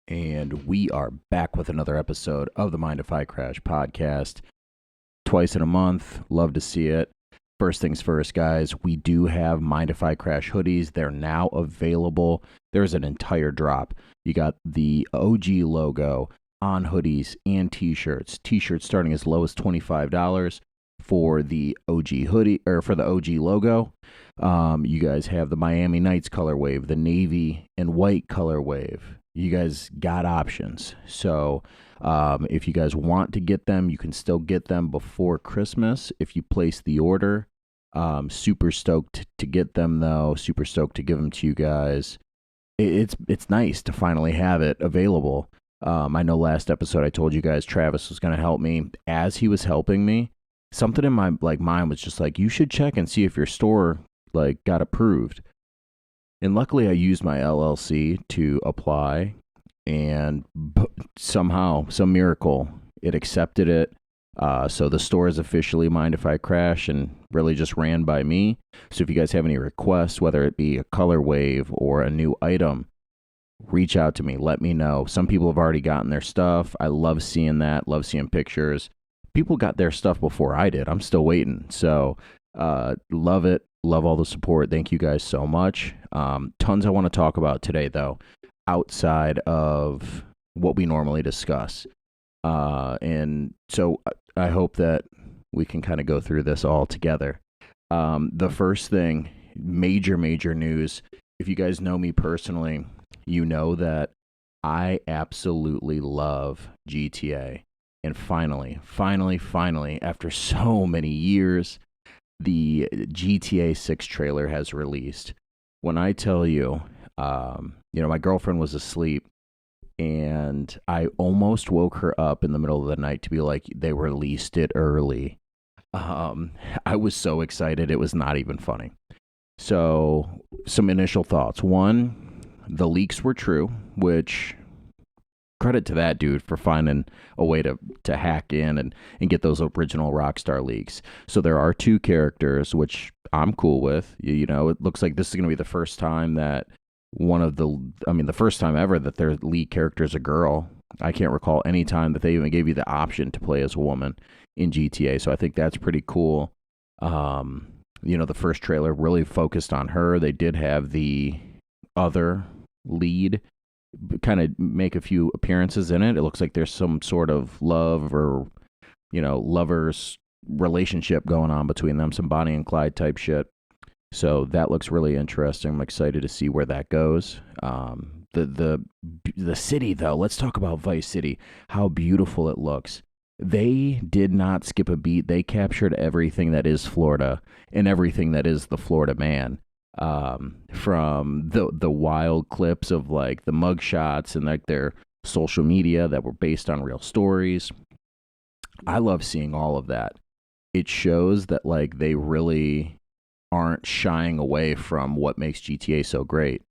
And we are back with another episode of the Mind If I Crash podcast. Twice in a month. Love to see it. First things first, guys, we do have Mind If I Crash hoodies. They're now available. There's an entire drop. You got the OG logo on hoodies and t-shirts. T-shirts starting as low as $25 for the OG hoodie, or for the OG logo. You guys have the Miami Nights color wave, the navy and white color wave. You guys got options. So if you guys want to get them, you can still get them before Christmas if you place the order. Super stoked to get them, though. Super stoked to give them to you guys. It's nice to finally have it available. I know last episode I told you guys Travis was going to help me. As he was helping me, something in my mind was just like, you should check and see if your store got approved. And luckily I used my LLC to apply, and somehow, some miracle, it accepted it. So the store is officially Mind If I Crash and really just ran by me. So if you guys have any requests, whether it be a color wave or a new item, reach out to me. Let me know. Some people have already gotten their stuff. I love seeing that. Love seeing pictures. People got their stuff before I did. I'm still waiting. So love it. Love all the support. Thank you guys so much. Tons I want to talk about today, though, outside of what we normally discuss. And so I hope that we can kind of go through this all together. The first thing, major news. If you guys know me personally, you know that I absolutely love GTA. And finally, after so many years, the GTA 6 trailer has released. When I tell you, my girlfriend was asleep, and I almost woke her up in the middle of the night to be like, they released it early. I was so excited, it was not even funny. So, some initial thoughts. One, the leaks were true, which, credit to that dude for finding a way to hack in and get those original Rockstar leaks. So there are two characters, which I'm cool with. It looks like this is going to be the first time that the first time ever that their lead character is a girl. I can't recall any time that they even gave you the option to play as a woman in GTA. So I think that's pretty cool. The first trailer really focused on her. They did have the other lead kind of make a few appearances in it. It looks like there's some sort of love or, lovers relationship going on between them, some Bonnie and Clyde type shit. So that looks really interesting. I'm excited to see where that goes. The city, though, let's talk about Vice City, how beautiful it looks. They did not skip a beat. They captured everything that is Florida and everything that is the Florida man. From the wild clips of the mugshots and their social media that were based on real stories. I love seeing all of that. It shows that they really aren't shying away from what makes GTA so great.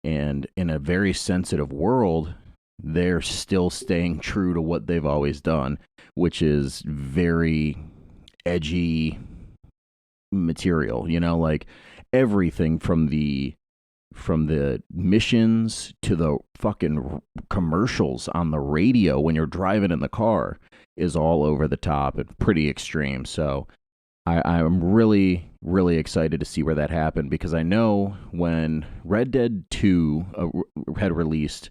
And in a very sensitive world, they're still staying true to what they've always done, which is very edgy material, everything from the missions to the fucking commercials on the radio when you're driving in the car is all over the top and pretty extreme. So I'm really excited to see where that happened, because I know when Red Dead 2 had released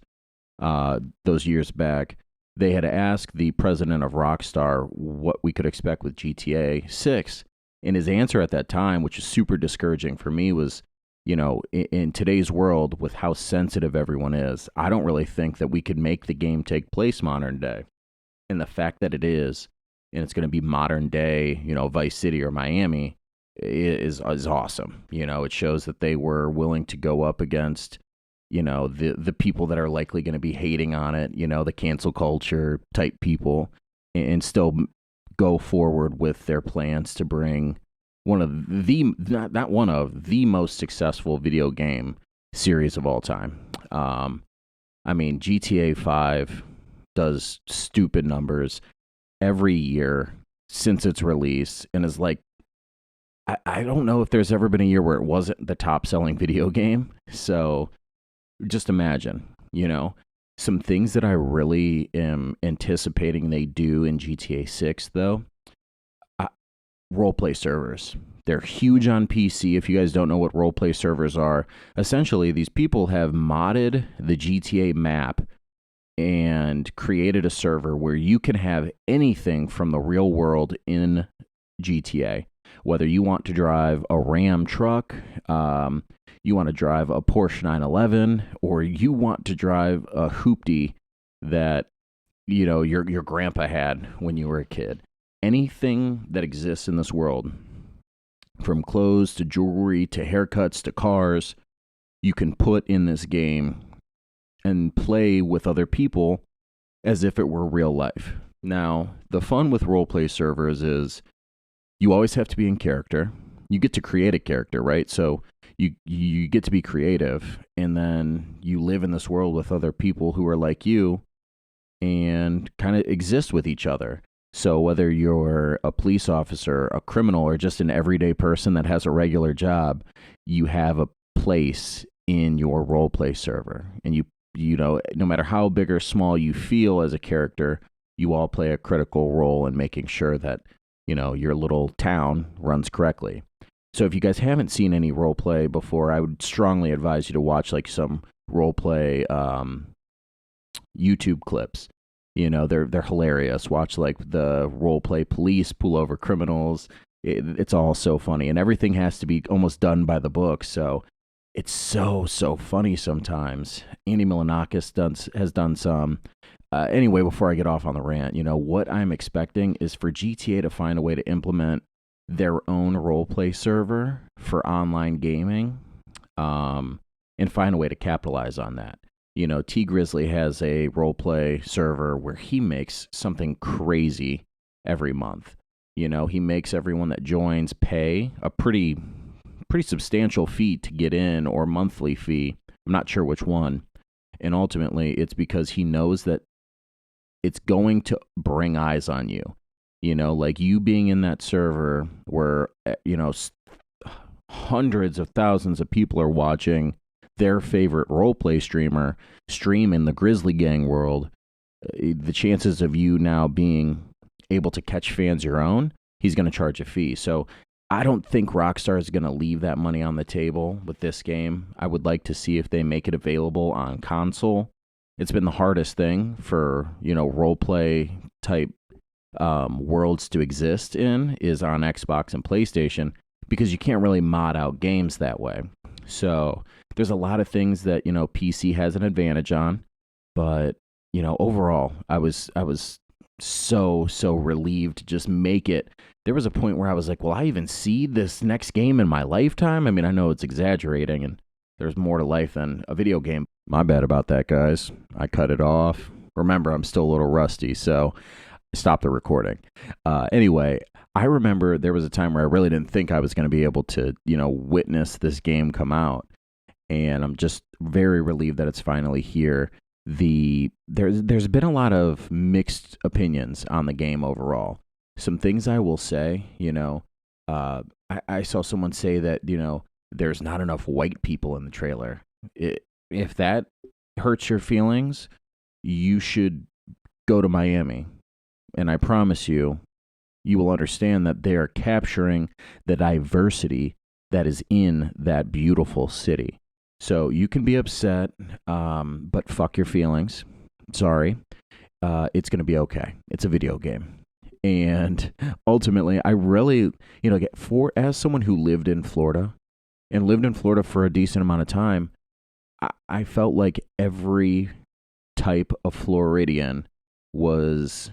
those years back, they had asked the president of Rockstar what we could expect with GTA 6. And his answer at that time, which is super discouraging for me, was, in today's world, with how sensitive everyone is, I don't really think that we could make the game take place modern day. And the fact that it is, and it's going to be modern day, Vice City or Miami, is awesome. It shows that they were willing to go up against, the people that are likely going to be hating on it, the cancel culture type people, and still go forward with their plans to bring one of not one of the most successful video game series of all time. GTA 5 does stupid numbers every year since its release, and is I don't know if there's ever been a year where it wasn't the top selling video game. So just imagine, Some things that I really am anticipating they do in GTA 6, though, uh, roleplay servers. They're huge on PC. If you guys don't know what roleplay servers are, essentially these people have modded the GTA map and created a server where you can have anything from the real world in GTA. Whether you want to drive a Ram truck, you want to drive a Porsche 911, or you want to drive a hoopty that your grandpa had when you were a kid. Anything that exists in this world, from clothes to jewelry to haircuts to cars, you can put in this game and play with other people as if it were real life. Now, the fun with roleplay servers is you always have to be in character. You get to create a character, right? So you get to be creative, and then you live in this world with other people who are like you and kind of exist with each other. So whether you're a police officer, a criminal, or just an everyday person that has a regular job, you have a place in your roleplay server. And no matter how big or small you feel as a character, you all play a critical role in making sure that, your little town runs correctly. So if you guys haven't seen any roleplay before, I would strongly advise you to watch like some roleplay YouTube clips. They're hilarious. Watch like the roleplay police pull over criminals. It's all so funny, and everything has to be almost done by the book. So it's so funny sometimes. Andy Milonakis has done some. Anyway, before I get off on the rant, what I'm expecting is for GTA to find a way to implement their own roleplay server for online gaming, and find a way to capitalize on that. T Grizzly has a roleplay server where he makes something crazy every month. He makes everyone that joins pay a pretty substantial fee to get in, or monthly fee. I'm not sure which one. And ultimately, it's because he knows that it's going to bring eyes on you. Like you being in that server where, hundreds of thousands of people are watching their favorite roleplay streamer stream in the Grizzly Gang world. The chances of you now being able to catch fans your own, he's going to charge a fee. So I don't think Rockstar is going to leave that money on the table with this game. I would like to see if they make it available on console. It's been the hardest thing for, roleplay type worlds to exist in is on Xbox and PlayStation, because you can't really mod out games that way. So there's a lot of things that, PC has an advantage on, but, overall, I was so relieved to just make it. There was a point where I was like, will I even see this next game in my lifetime? I mean, I know it's exaggerating and there's more to life than a video game. My bad about that, guys. I cut it off. Remember, I'm still a little rusty, so I stopped the recording. Anyway, I remember there was a time where I really didn't think I was going to be able to, witness this game come out. And I'm just very relieved that it's finally here. There's been a lot of mixed opinions on the game overall. Some things I will say, I saw someone say that, there's not enough white people in the trailer. If that hurts your feelings, you should go to Miami. And I promise you, you will understand that they are capturing the diversity that is in that beautiful city. So you can be upset, but fuck your feelings. Sorry. It's going to be okay. It's a video game. And ultimately, I really, as someone who lived in Florida for a decent amount of time, I felt like every type of Floridian was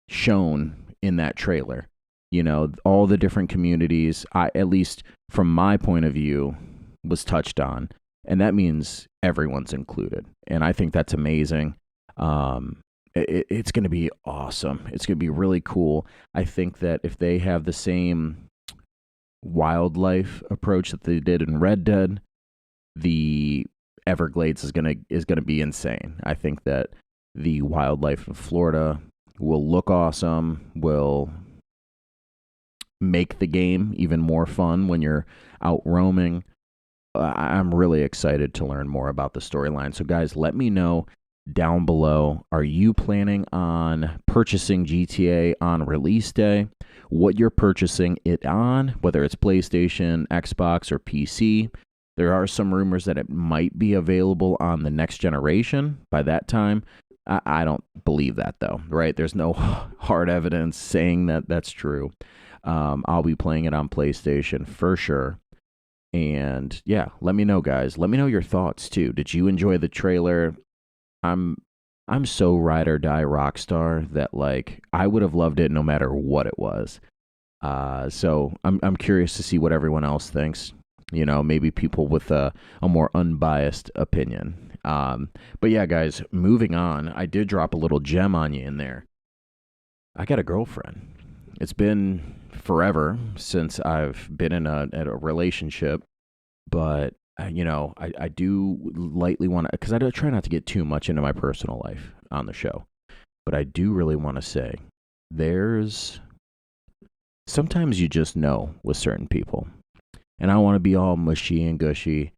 shown in that trailer. All the different communities, at least from my point of view, was touched on. And that means everyone's included. And I think that's amazing. It's going to be awesome. It's going to be really cool. I think that if they have the same wildlife approach that they did in Red Dead, the Everglades is going to be insane. I think that the wildlife in Florida will look awesome, will make the game even more fun when you're out roaming. I'm really excited to learn more about the storyline. So guys, let me know down below. Are you planning on purchasing GTA on release day? What you're purchasing it on, whether it's PlayStation, Xbox, or PC. There are some rumors that it might be available on the next generation by that time. I don't believe that, though, right? There's no hard evidence saying that that's true. I'll be playing it on PlayStation for sure. And yeah, let me know, guys. Let me know your thoughts too. Did you enjoy the trailer? I'm I'm so ride or die Rockstar that like I would have loved it no matter what it was. So I'm curious to see what everyone else thinks. You know, maybe people with a more unbiased opinion. But yeah, guys, moving on. I did drop a little gem on you in there. I got a girlfriend. It's been forever since I've been in a relationship, but I do lightly want to, because I do try not to get too much into my personal life on the show, but I do really want to say there's sometimes you just know with certain people, and I don't want to be all mushy and gushy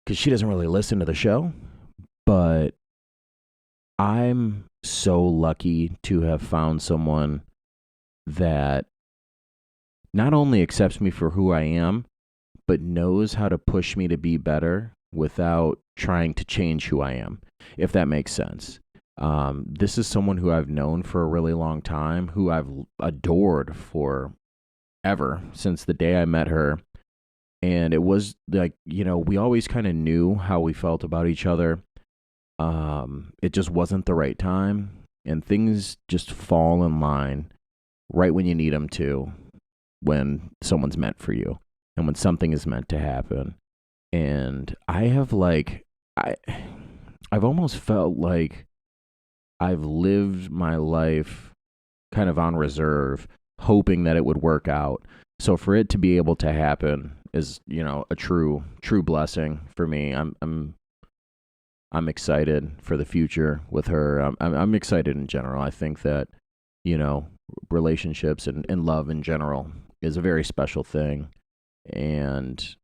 because she doesn't really listen to the show, but I'm so lucky to have found someone that not only accepts me for who I am, but knows how to push me to be better without trying to change who I am, if that makes sense. This is someone who I've known for a really long time, who I've adored for ever since the day I met her. And it was like, we always kind of knew how we felt about each other. It just wasn't the right time, and things just fall in line right when you need them to, when someone's meant for you and when something is meant to happen. And I've almost felt like I've lived my life kind of on reserve, hoping that it would work out. So for it to be able to happen is, a true blessing for me. I'm excited for the future with her. I'm excited in general. I think that, relationships and love in general is a very special thing. And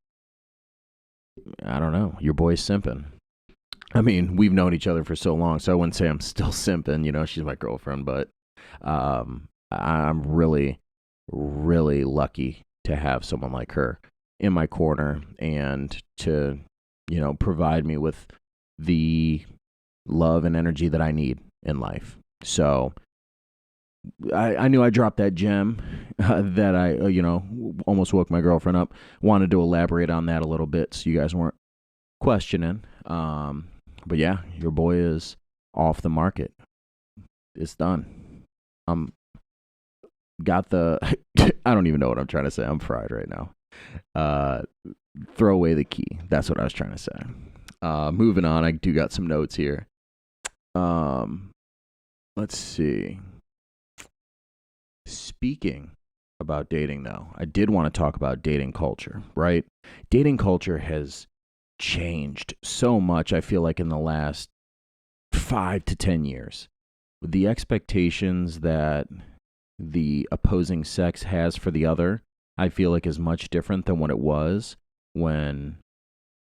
I don't know, your boy's simping. I mean, we've known each other for so long, so I wouldn't say I'm still simping. She's my girlfriend, but I'm really, really lucky to have someone like her in my corner and to, provide me with the love and energy that I need in life. So I knew I dropped that gem that I, almost woke my girlfriend up. Wanted to elaborate on that a little bit so you guys weren't questioning. But yeah, your boy is off the market. It's done. Got the, I don't even know what I'm trying to say. I'm fried right now. Throw away the key. That's what I was trying to say. Moving on, I do got some notes here. Let's see. Speaking about dating, though, I did want to talk about dating culture, right? Dating culture has changed so much, I feel like, in the last 5 to 10 years. The expectations that the opposing sex has for the other, I feel like is much different than what it was when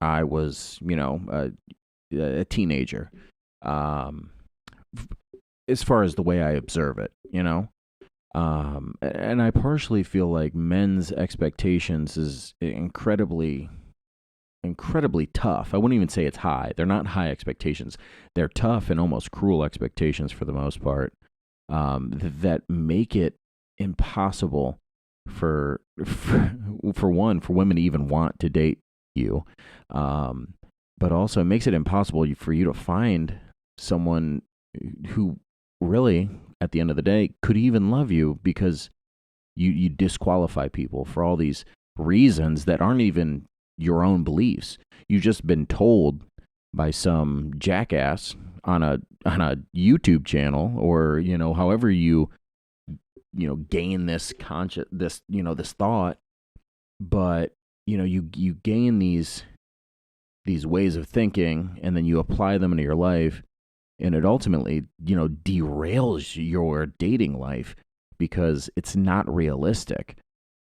I was, a teenager. As far as the way I observe it, and I partially feel like men's expectations is incredibly tough. I wouldn't even say it's high. They're not high expectations. They're tough and almost cruel expectations for the most part, that make it impossible for women to even want to date you. But also it makes it impossible for you to find someone who really, at the end of the day, could even love you, because you disqualify people for all these reasons that aren't even your own beliefs. You've just been told by some jackass on a YouTube channel, or however you gain this this thought, but you gain these ways of thinking, and then you apply them into your life, and it ultimately derails your dating life because it's not realistic.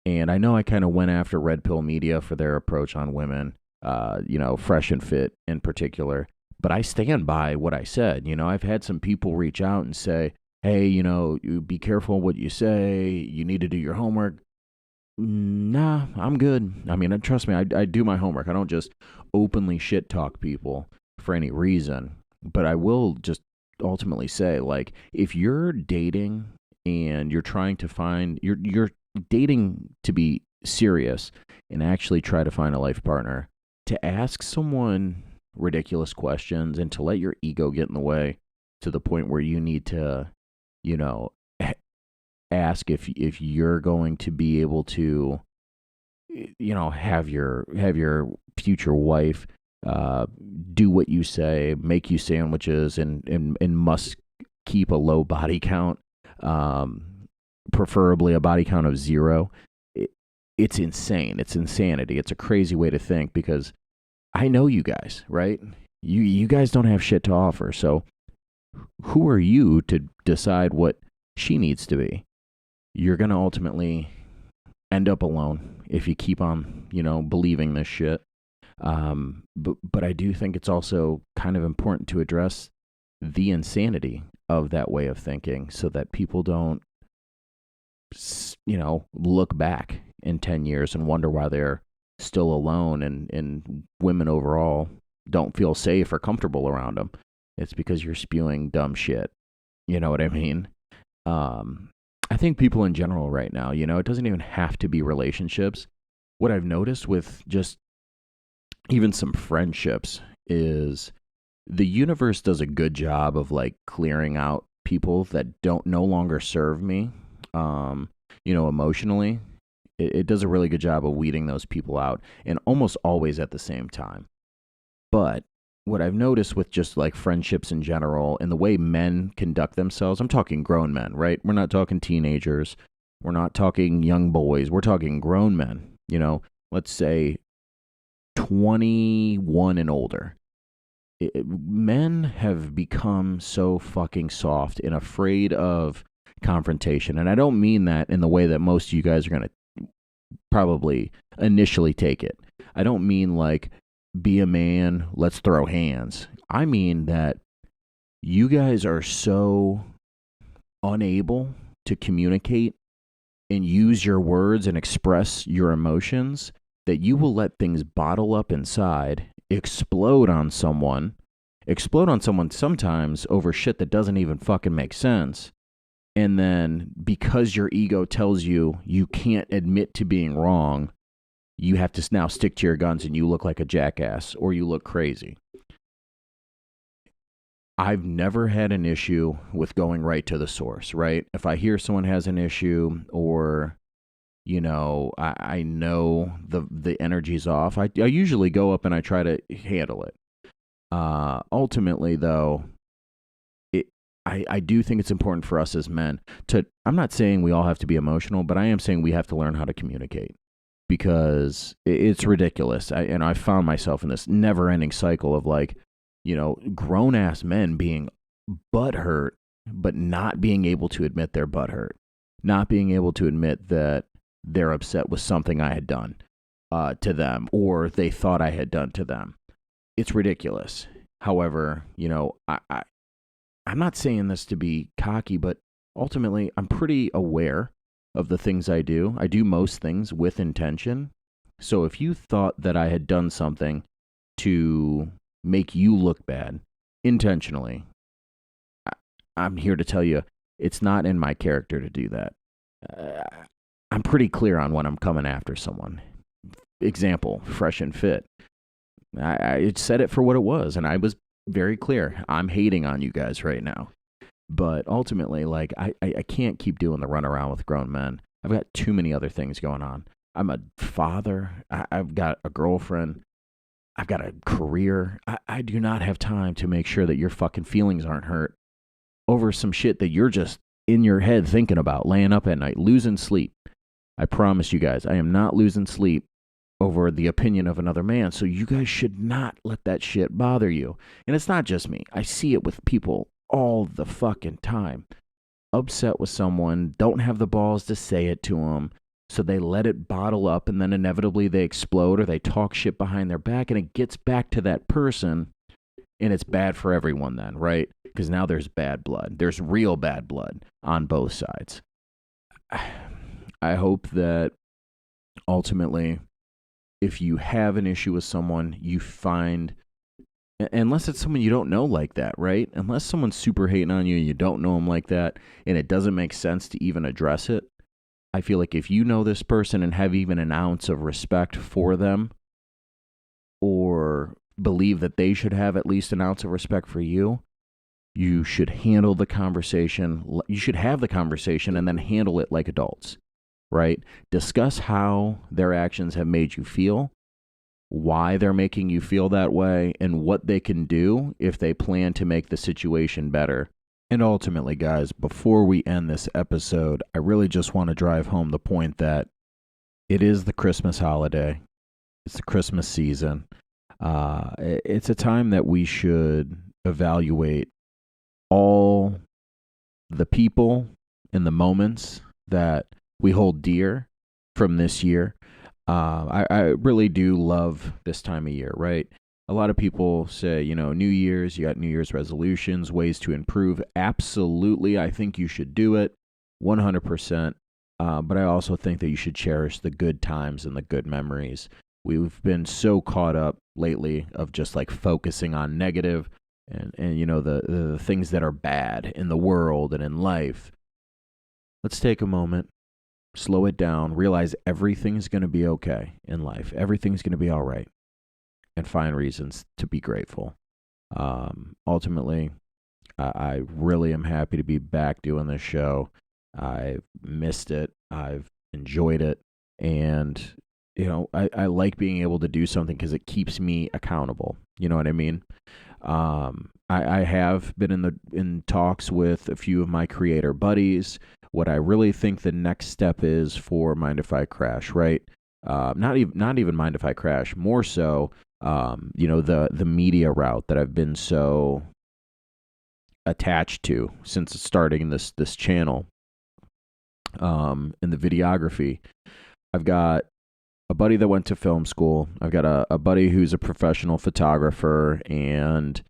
And I know I kind of went after Red Pill Media for their approach on women, Fresh and Fit in particular, But I stand by what I said. I've had some people reach out and say, hey, you be careful what you say. You need to do your homework. Nah, I'm good. I mean, trust me, I do my homework. I don't just openly shit talk people for any reason. But I will just ultimately say, like, if you're dating and you're trying to find, you're dating to be serious and actually try to find a life partner, to ask someone ridiculous questions and to let your ego get in the way to the point where you need to, you know, ask if you're going to be able to, have your future wife do what you say, make you sandwiches, and must keep a low body count, preferably a body count of 0. It's insane. It's insanity. It's a crazy way to think, because I know you guys, right? You guys don't have shit to offer. So who are you to decide what she needs to be? You're going to ultimately end up alone if you keep on, believing this shit. But I do think it's also kind of important to address the insanity of that way of thinking, so that people don't, look back in 10 years and wonder why they're still alone, and women overall don't feel safe or comfortable around them. It's because you're spewing dumb shit. You know what I mean? I think people in general right now, it doesn't even have to be relationships. What I've noticed with just even some friendships is the universe does a good job of like clearing out people that don't no longer serve me, emotionally. It does a really good job of weeding those people out, and almost always at the same time. But what I've noticed with just like friendships in general and the way men conduct themselves, I'm talking grown men, right? We're not talking teenagers. We're not talking young boys. We're talking grown men, let's say 21 and older. Men have become so fucking soft and afraid of confrontation. And I don't mean that in the way that most of you guys are going to probably initially take it. I don't mean like, be a man, let's throw hands. I mean that you guys are so unable to communicate and use your words and express your emotions that you will let things bottle up inside, explode on someone sometimes over shit that doesn't even fucking make sense. And then because your ego tells you you can't admit to being wrong, you have to now stick to your guns and you look like a jackass or you look crazy. I've never had an issue with going right to the source, right? If I hear someone has an issue, or, I know the energy's off, I usually go up and I try to handle it. Ultimately, though, I do think it's important for us as men I'm not saying we all have to be emotional, but I am saying we have to learn how to communicate. Because it's ridiculous. I found myself in this never-ending cycle of like, grown-ass men being butthurt, but not being able to admit they're butthurt. Not being able to admit that they're upset with something I had done to them, or they thought I had done to them. It's ridiculous. However, I'm not saying this to be cocky, but ultimately I'm pretty aware of the things I do. I do most things with intention. So if you thought that I had done something to make you look bad intentionally, I'm here to tell you it's not in my character to do that. I'm pretty clear on when I'm coming after someone. Example, Fresh and Fit. I said it for what it was, and I was very clear. I'm hating on you guys right now. But ultimately, like, I can't keep doing the runaround with grown men. I've got too many other things going on. I'm a father. I've got a girlfriend. I've got a career. I do not have time to make sure that your fucking feelings aren't hurt over some shit that you're just in your head thinking about, laying up at night, losing sleep. I promise you guys, I am not losing sleep over the opinion of another man. So you guys should not let that shit bother you. And it's not just me. I see it with people all the fucking time. Upset with someone, don't have the balls to say it to them, so they let it bottle up, and then inevitably they explode or they talk shit behind their back, and it gets back to that person, And it's bad for everyone then, right? Because now there's bad blood. There's real bad blood on both sides. I hope that ultimately, if you have an issue with someone, you find, unless it's someone you don't know like that, right? Unless someone's super hating on you and you don't know them like that, and it doesn't make sense to even address it, I feel like if you know this person and have even an ounce of respect for them, or believe that they should have at least an ounce of respect for you, you should handle the conversation. You should have the conversation and then handle it like adults, right? Discuss how their actions have made you feel, why they're making you feel that way, and what they can do if they plan to make the situation better. And ultimately, guys, before we end this episode, I really just want to drive home the point that it is the Christmas holiday. It's the Christmas season. It's a time that we should evaluate all the people and the moments that we hold dear from this year. I really do love this time of year, right? A lot of people say, New Year's, you got New Year's resolutions, ways to improve. Absolutely, I think you should do it 100%. But I also think that you should cherish the good times and the good memories. We've been so caught up lately of just like focusing on negative and the things that are bad in the world and in life. Let's take a moment, slow it down, realize everything's going to be okay in life. Everything's going to be all right, and find reasons to be grateful. Ultimately, I really am happy to be back doing this show. I've missed it. I've enjoyed it. And, I like being able to do something because it keeps me accountable. You know what I mean? I have been in talks with a few of my creator buddies. What I really think the next step is for Mind If I Crash, right? Not even Mind If I Crash, more so, the media route that I've been so attached to since starting this channel, in the videography. I've got a buddy that went to film school. I've got a buddy who's a professional photographer and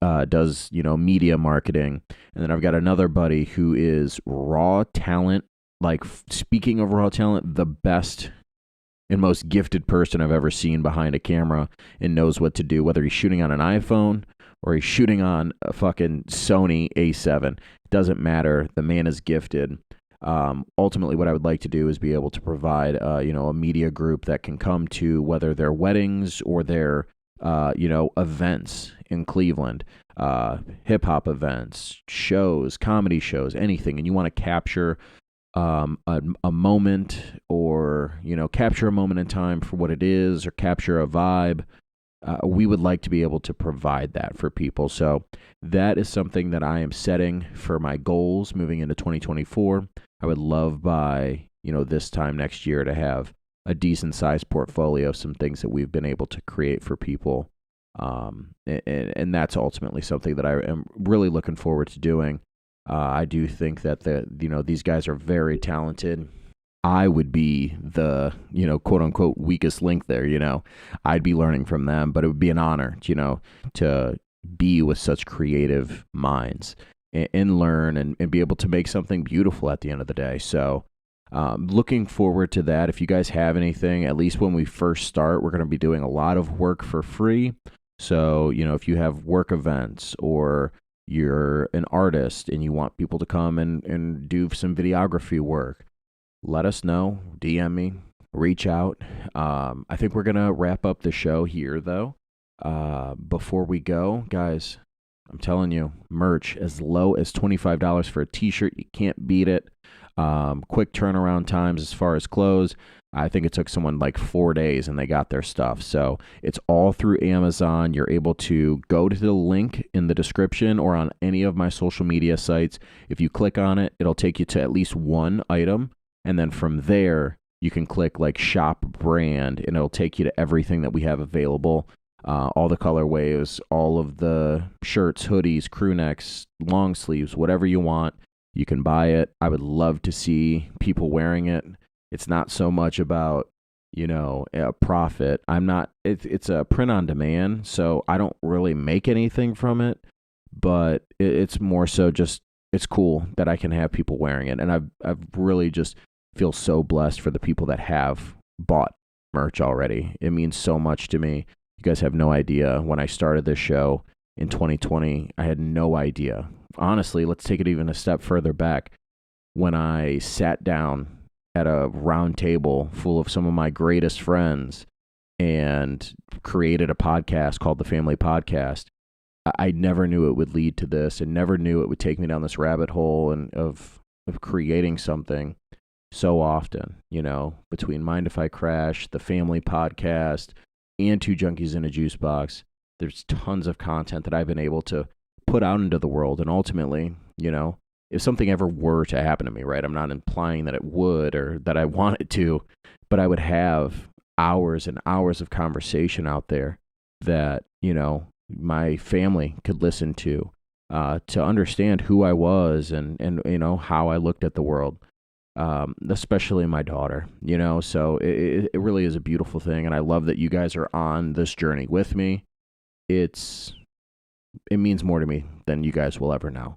does, media marketing. And then I've got another buddy who is raw talent. Like, speaking of raw talent, the best and most gifted person I've ever seen behind a camera and knows what to do, whether he's shooting on an iPhone or he's shooting on a fucking Sony A7. It doesn't matter. The man is gifted. Ultimately, what I would like to do is be able to provide, a media group that can come to whether their weddings or their, events in Cleveland, hip-hop events, shows, comedy shows, anything. And you want to capture a moment, or, capture a moment in time for what it is, or capture a vibe. We would like to be able to provide that for people. So that is something that I am setting for my goals moving into 2024. I would love by, this time next year to have a decent sized portfolio of some things that we've been able to create for people. And that's ultimately something that I am really looking forward to doing. I do think that these guys are very talented. I would be the, quote unquote weakest link there, I'd be learning from them, but it would be an honor, to be with such creative minds and learn and be able to make something beautiful at the end of the day. So, looking forward to that. If you guys have anything, at least when we first start, we're going to be doing a lot of work for free. So, if you have work events or you're an artist and you want people to come and do some videography work, let us know, DM me, reach out. I think we're going to wrap up the show here, though. Before we go, guys, I'm telling you, merch as low as $25 for a t-shirt. You can't beat it. Quick turnaround times as far as clothes. I think it took someone like 4 days and they got their stuff. So it's all through Amazon. You're able to go to the link in the description or on any of my social media sites. If you click on it, it'll take you to at least one item. And then from there, you can click like shop brand and it'll take you to everything that we have available. All the colorways, all of the shirts, hoodies, crew necks, long sleeves, whatever you want, you can buy it. I would love to see people wearing it. It's not so much about, a profit. I'm not, it's a print on demand, so I don't really make anything from it, but it's more so just, it's cool that I can have people wearing it. And I've really just feel so blessed for the people that have bought merch already. It means so much to me. You guys have no idea. When I started this show in 2020, I had no idea. Honestly, let's take it even a step further back. When I sat down at a round table full of some of my greatest friends and created a podcast called The Family Podcast, I never knew it would lead to this, and never knew it would take me down this rabbit hole and of creating something so often, between Mind If I Crash, The Family Podcast, and Two Junkies in a Juice Box. There's tons of content that I've been able to put out into the world. And ultimately, if something ever were to happen to me, right, I'm not implying that it would or that I want it to, but I would have hours and hours of conversation out there that, my family could listen to understand who I was and how I looked at the world, especially my daughter, so it really is a beautiful thing. And I love that you guys are on this journey with me. It means more to me than you guys will ever know.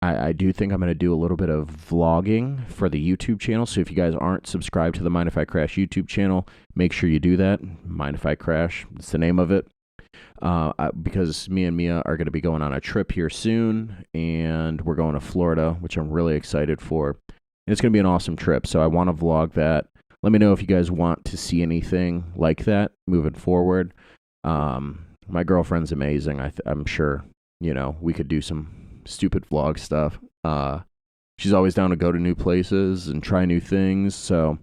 I do think I'm going to do a little bit of vlogging for the YouTube channel. So if you guys aren't subscribed to the Mind If I Crash YouTube channel, make sure you do that. Mind If I Crash, it's the name of it. Because me and Mia are going to be going on a trip here soon, and we're going to Florida, which I'm really excited for. And it's going to be an awesome trip. So I want to vlog that. Let me know if you guys want to see anything like that moving forward. My girlfriend's amazing. I'm sure, we could do some stupid vlog stuff. She's always down to go to new places and try new things. So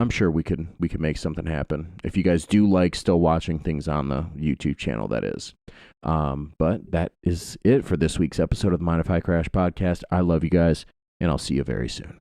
I'm sure we could make something happen. If you guys do like still watching things on the YouTube channel, that is. But that is it for this week's episode of the Mind If I Crash podcast. I love you guys, and I'll see you very soon.